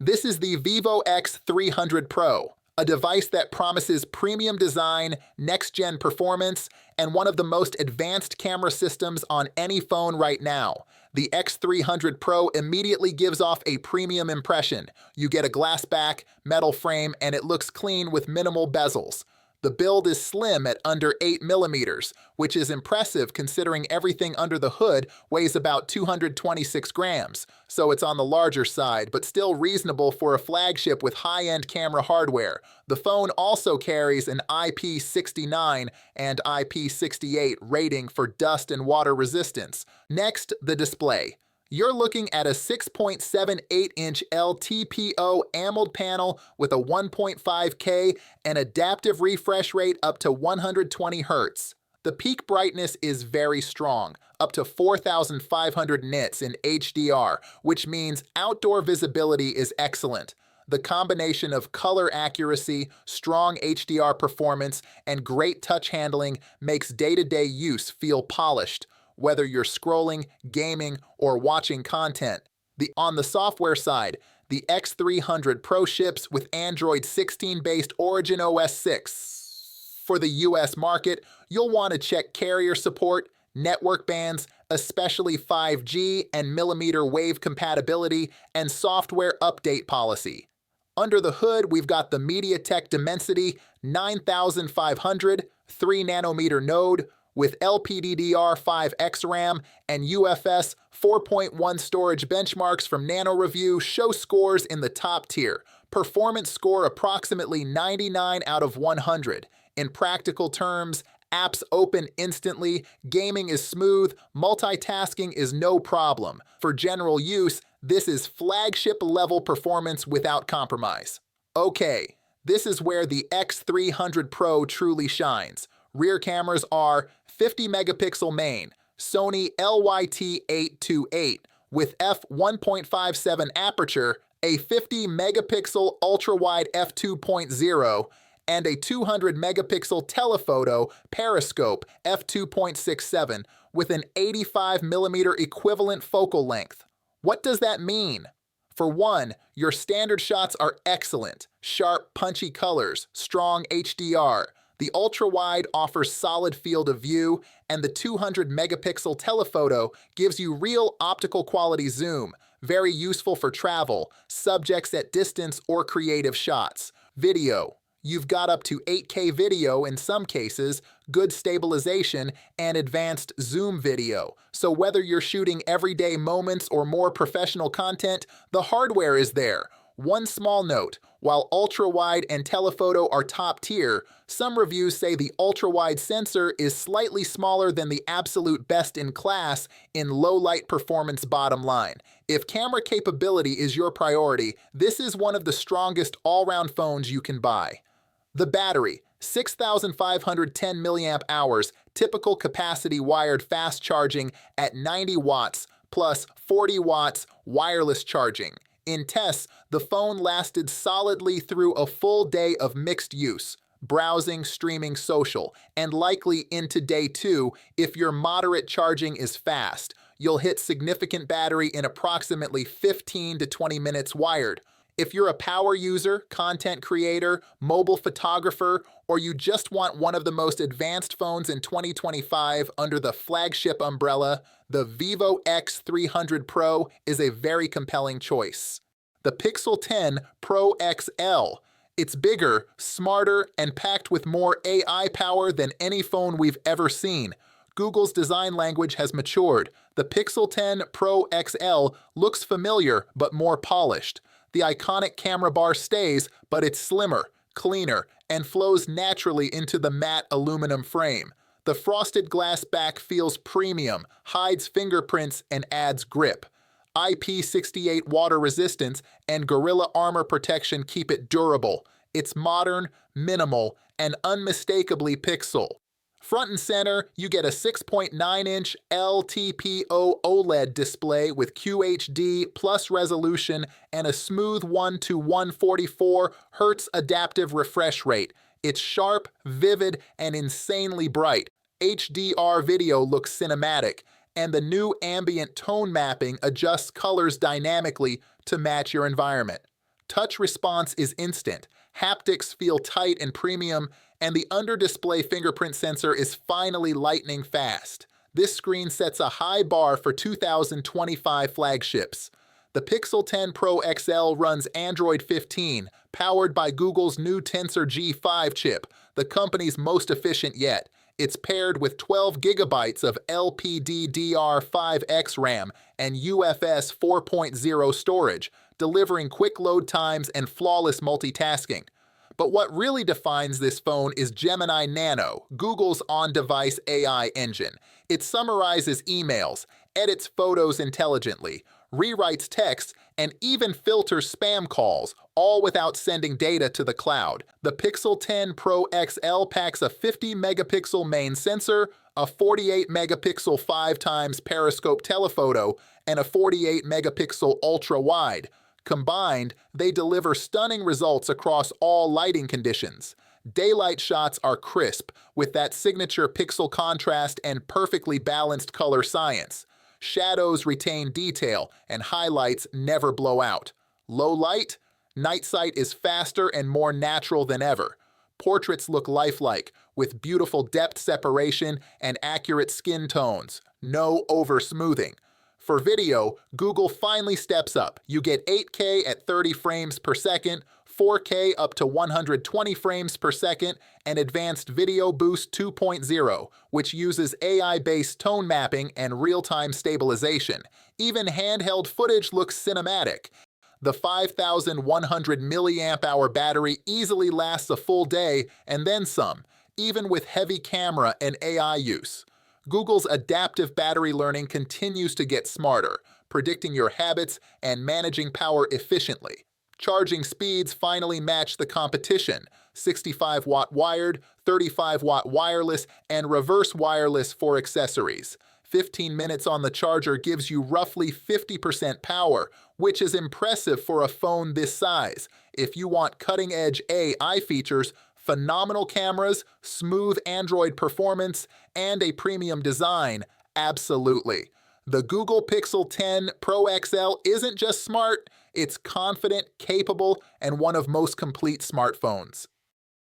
This is the Vivo X300 Pro, a device that promises premium design, next-gen performance, and one of the most advanced camera systems on any phone right now. The X300 Pro immediately gives off a premium impression. You get a glass back, metal frame, and it looks clean with minimal bezels. The build is slim at under 8 millimeters, which is impressive considering everything under the hood weighs about 226 grams, so it's on the larger side, but still reasonable for a flagship with high-end camera hardware. The phone also carries an IP69 and IP68 rating for dust and water resistance. Next, the display. You're looking at a 6.78-inch LTPO AMOLED panel with a 1.5K and adaptive refresh rate up to 120 Hz. The peak brightness is very strong, up to 4,500 nits in HDR, which means outdoor visibility is excellent. The combination of color accuracy, strong HDR performance, and great touch handling makes day-to-day use feel polished, whether you're scrolling, gaming, or watching content. On the software side, the X300 Pro ships with Android 16-based Origin OS 6. For the US market, you'll want to check carrier support, network bands, especially 5G and millimeter wave compatibility, and software update policy. Under the hood, we've got the MediaTek Dimensity 9500 3nm node, with LPDDR5X RAM and UFS 4.1 storage. Benchmarks from NanoReview show scores in the top tier. Performance score approximately 99 out of 100. In practical terms, apps open instantly, gaming is smooth, multitasking is no problem. For general use, this is flagship-level performance without compromise. Okay, this is where the X300 Pro truly shines. Rear cameras are 50-megapixel main, Sony LYT-828 with f1.57 aperture, a 50-megapixel ultra-wide f2.0, and a 200-megapixel telephoto periscope f2.67 with an 85mm equivalent focal length. What does that mean? For one, your standard shots are excellent, sharp, punchy colors, strong HDR. The ultra-wide offers solid field of view, and the 200-megapixel telephoto gives you real optical quality zoom, very useful for travel, subjects at distance, or creative shots. Video. You've got up to 8K video in some cases, good stabilization, and advanced zoom video. So whether you're shooting everyday moments or more professional content, the hardware is there. One small note, while ultra-wide and telephoto are top tier, some reviews say the ultra-wide sensor is slightly smaller than the absolute best in class in low-light performance. Bottom line, if camera capability is your priority, this is one of the strongest all-round phones you can buy. The battery, 6,510 mAh, typical capacity wired fast charging at 90 watts plus 40 watts wireless charging. In tests, the phone lasted solidly through a full day of mixed use, browsing, streaming, social, and likely into day 2 if your moderate charging is fast. You'll hit significant battery in approximately 15 to 20 minutes wired. If you're a power user, content creator, mobile photographer, or you just want one of the most advanced phones in 2025 under the flagship umbrella, the Vivo X300 Pro is a very compelling choice. The Pixel 10 Pro XL. It's bigger, smarter, and packed with more AI power than any phone we've ever seen. Google's design language has matured. The Pixel 10 Pro XL looks familiar but more polished. The iconic camera bar stays, but it's slimmer, cleaner, and flows naturally into the matte aluminum frame. The frosted glass back feels premium, hides fingerprints, and adds grip. IP68 water resistance and Gorilla Armor protection keep it durable. It's modern, minimal, and unmistakably Pixel. Front and center, you get a 6.9-inch LTPO OLED display with QHD plus resolution and a smooth 1 to 144 Hz adaptive refresh rate. It's sharp, vivid, and insanely bright. HDR video looks cinematic, and the new ambient tone mapping adjusts colors dynamically to match your environment. Touch response is instant, haptics feel tight and premium, and the under-display fingerprint sensor is finally lightning fast. This screen sets a high bar for 2025 flagships. The Pixel 10 Pro XL runs Android 15, powered by Google's new Tensor G5 chip, the company's most efficient yet. It's paired with 12 gigabytes of LPDDR5X RAM and UFS 4.0 storage, delivering quick load times and flawless multitasking. But what really defines this phone is Gemini Nano, Google's on-device AI engine. It summarizes emails, edits photos intelligently, rewrites text, and even filters spam calls, all without sending data to the cloud. The Pixel 10 Pro XL packs a 50-megapixel main sensor, a 48-megapixel 5x periscope telephoto, and a 48-megapixel ultra-wide. Combined, they deliver stunning results across all lighting conditions. Daylight shots are crisp, with that signature pixel contrast and perfectly balanced color science. Shadows retain detail, and highlights never blow out. Low light? Night sight is faster and more natural than ever. Portraits look lifelike, with beautiful depth separation and accurate skin tones. No over-smoothing. For video, Google finally steps up. You get 8K at 30 frames per second, 4K up to 120 frames per second, and Advanced Video Boost 2.0, which uses AI-based tone mapping and real-time stabilization. Even handheld footage looks cinematic. The 5,100 mAh battery easily lasts a full day and then some, even with heavy camera and AI use. Google's adaptive battery learning continues to get smarter, predicting your habits and managing power efficiently. Charging speeds finally match the competition: 65-watt wired, 35-watt wireless, and reverse wireless for accessories. 15 minutes on the charger gives you roughly 50% power, which is impressive for a phone this size. If you want cutting-edge AI features, phenomenal cameras, smooth Android performance, and a premium design, absolutely. The Google Pixel 10 Pro XL isn't just smart, it's confident, capable, and one of most complete smartphones.